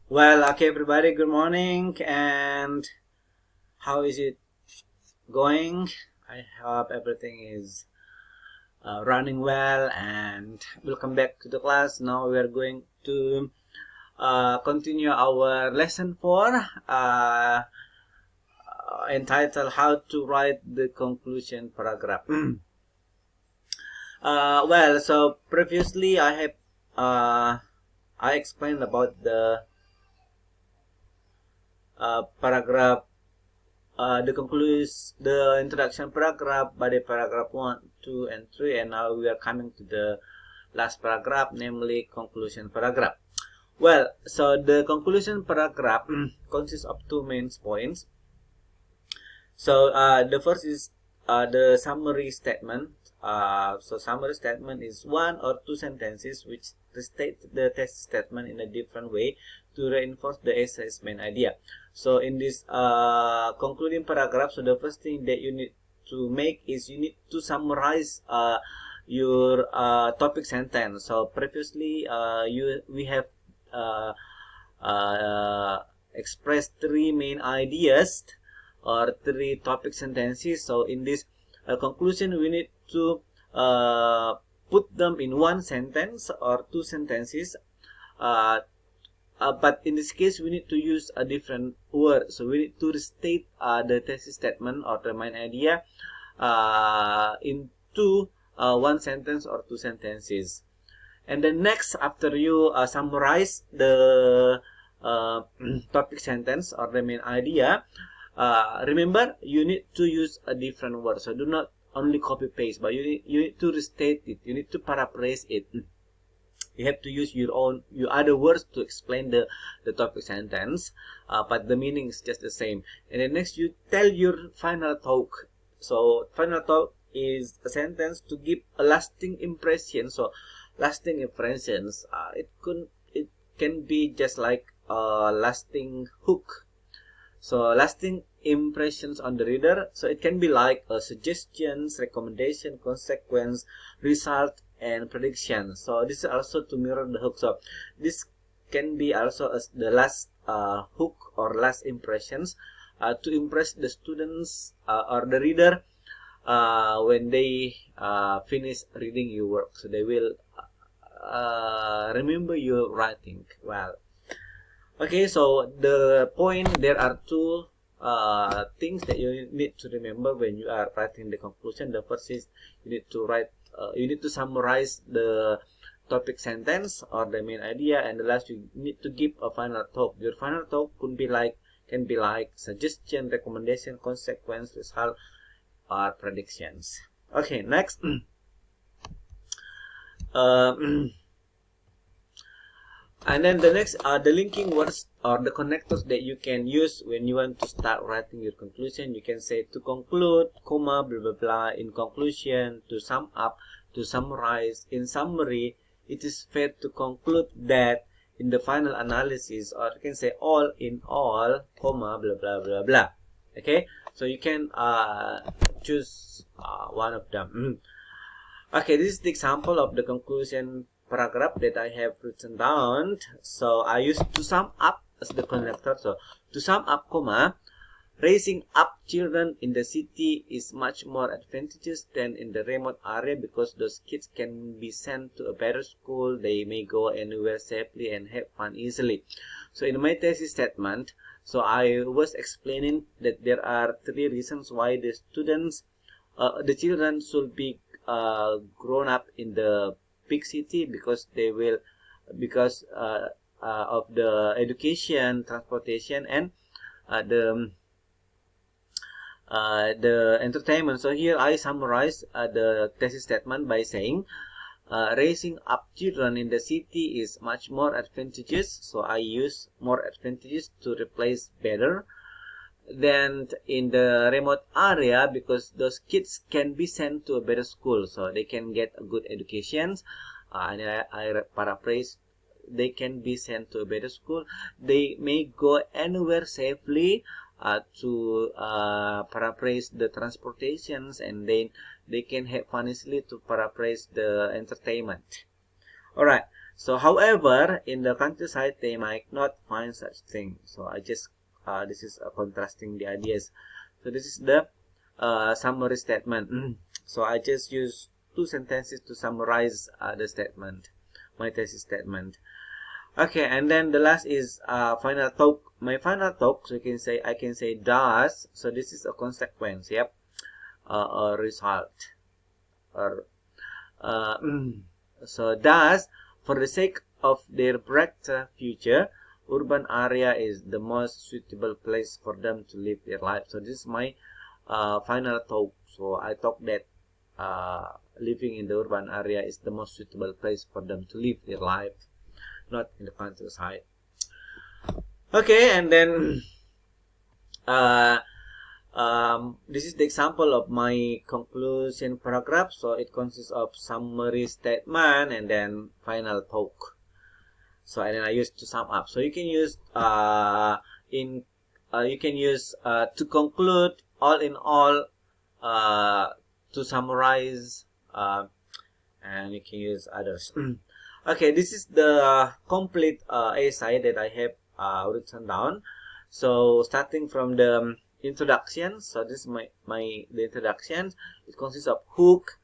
Well, okay, everybody, good morning, and how is it going? I hope everything is running well, and welcome back to the class. Now we are going to continue our lesson 4 entitled How to Write the Conclusion Paragraph. So previously I explained about the paragraph the introduction paragraph by the paragraph 1, 2, and 3, and now we are coming to the last paragraph, namely conclusion paragraph. Well, so the conclusion paragraph consists of two main points. So the first is the summary statement. So summary statement is one or two sentences which restate the text statement in a different way to reinforce the essay's main idea. So in this concluding paragraph, so the first thing that you need to make is you need to summarize your topic sentence. So previously we have uh, expressed three main ideas or three topic sentences. So in this conclusion, we need to put them in one sentence or two sentences. But in this case, we need to use a different word. So we need to restate the thesis statement or the main idea into one sentence or two sentences. And then next, after you summarize the topic sentence or the main idea, remember you need to use a different word. So do not only copy paste, but you need to restate it. You need to paraphrase it. You have to use your other words to explain the topic sentence, but the meaning is just the same. And then next, you tell your final talk. So final talk is a sentence to give a lasting impression. So lasting impressions, it can be just like a lasting hook. So lasting impressions on the reader. So it can be like suggestions, recommendation, consequence, result, and prediction. So this is also to mirror the hook. So this can be also as the last hook or last impressions to impress the students or the reader when they finish reading your work. So they will remember your writing well. Okay, so the point, there are two things that you need to remember when you are writing the conclusion. The first is you need to summarize the topic sentence or the main idea, and the last you need to give a final talk. Your final talk can be like suggestion, recommendation, consequence, result, or predictions. Okay, next. And then the next are the linking words or the connectors that you can use when you want to start writing your conclusion. You can say to conclude, comma, blah, blah, blah, in conclusion, to sum up, to summarize, in summary, it is fair to conclude that in the final analysis, or you can say all in all, comma, blah, blah, blah, blah. Okay, so you can choose one of them. Okay, this is the example of the conclusion paragraph that I have written down. So I used to sum up as the connector. So to sum up, comma, raising up children in the city is much more advantageous than in the remote area because those kids can be sent to a better school. They may go anywhere safely and have fun easily. So in my thesis statement, so I was explaining that there are three reasons why the children should be grown up in the big city because of the education, transportation, and the entertainment. So here I summarize the thesis statement by saying raising up children in the city is much more advantageous. So I use more advantageous to replace better than in the remote area because those kids can be sent to a better school, so they can get a good education. And I paraphrase, they can be sent to a better school. They may go anywhere safely, to paraphrase the transportations, and then they can have fun easily to paraphrase the entertainment. All right. So however, in the countryside they might not find such thing. So I just this is contrasting the ideas. So this is the summary statement. So I just use 2 sentences to summarize the statement, my thesis statement. Okay, and then the last is final talk. My final talk, so I can say does. So this is a consequence, yep, a result, or so does, for the sake of their brighter future, urban area is the most suitable place for them to live their life. So this is my final talk. So I talk that living in the urban area is the most suitable place for them to live their life, not in the countryside. Okay, and then this is the example of my conclusion paragraph. So it consists of summary statement and then final talk. So and then I use to sum up. So you can use to conclude, all in all, to summarize, and you can use others. Okay, this is the complete essay that I have written down. So starting from the introduction. So this is the introduction. It consists of hook,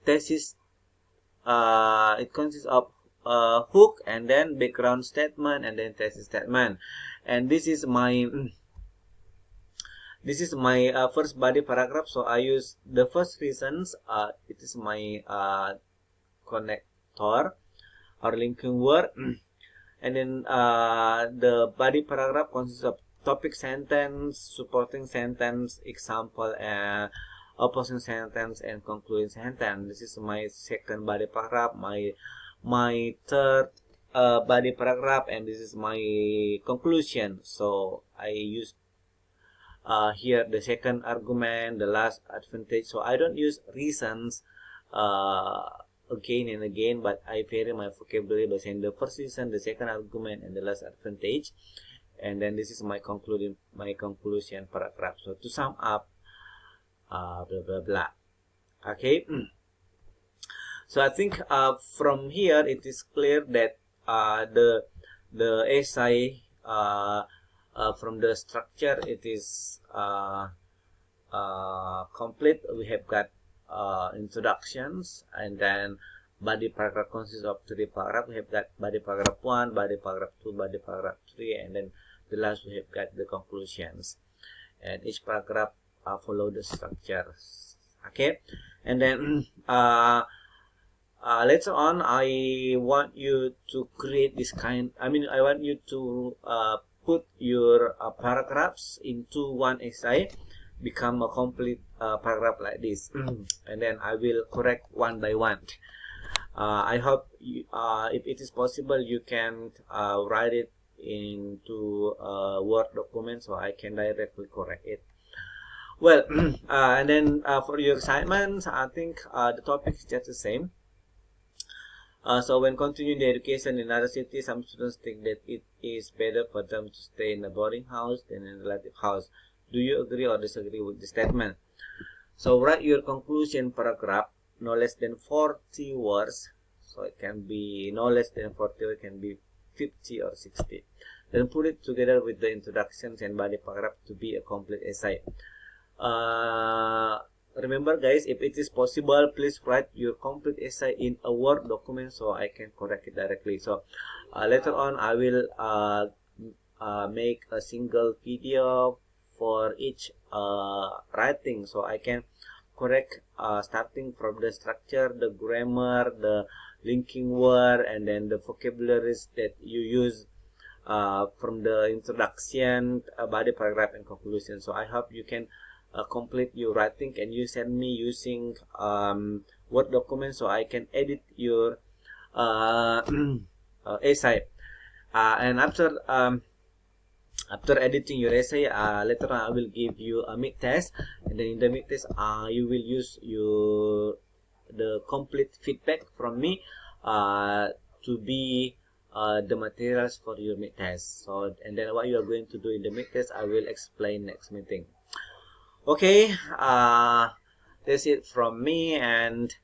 thesis. It consists of hook, and then background statement, and then thesis statement. And this is my first body paragraph. So I use the first reasons. It is my connector or linking word. And then the body paragraph consists of topic sentence, supporting sentence, example, opposing sentence, and concluding sentence. This is my second body paragraph, my third body paragraph, and this is my conclusion. So I use here the second argument, the last advantage. So I don't use reasons again and again, but I vary my vocabulary by saying the first reason, the second argument, and the last advantage. And then this is my conclusion paragraph. So to sum up, blah blah blah. Okay. So I think from here it is clear that the essay from the structure, it is complete. We have got introductions, and then body paragraph consists of 3 paragraphs. We have got body paragraph 1, body paragraph 2, body paragraph 3, and then the last we have got the conclusions. And each paragraph follow the structure. Okay, and then later on, I want you to create this kind. I want you to put your paragraphs into one essay, become a complete paragraph like this, and then I will correct one by one. I hope you, if it is possible, you can write it into a Word document so I can directly correct it. Well, and then for your assignments, I think the topic is just the same. So when continuing the education in other cities, some students think that it is better for them to stay in a boarding house than in a relative house. Do you agree or disagree with the statement? So write your conclusion paragraph no less than 40 words. So it can be no less than 40, or it can be 50 or 60. Then put it together with the introductions and body paragraph to be a complete essay. Remember guys, if it is possible, please write your complete essay in a Word document so I can correct it directly. So later on I will make a single video for each writing, so I can correct starting from the structure, the grammar, the linking word, and then the vocabularies that you use from the introduction, body paragraph, and conclusion. So I hope you can complete your writing, and you send me using Word document so I can edit your essay. And after editing your essay, later on I will give you a mid test, and then in the mid test you will use the complete feedback from me to be the materials for your mid test. So, and then what you are going to do in the mid test, I will explain next meeting. Okay, that's it from me, and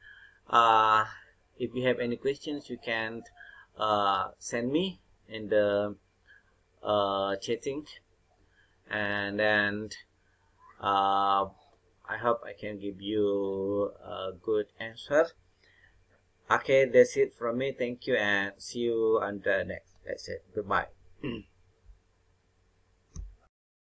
If you have any questions, you can send me in the chatting, and then I hope I can give you a good answer. Okay, that's it from me. Thank you, and see you on the next. That's it. Goodbye.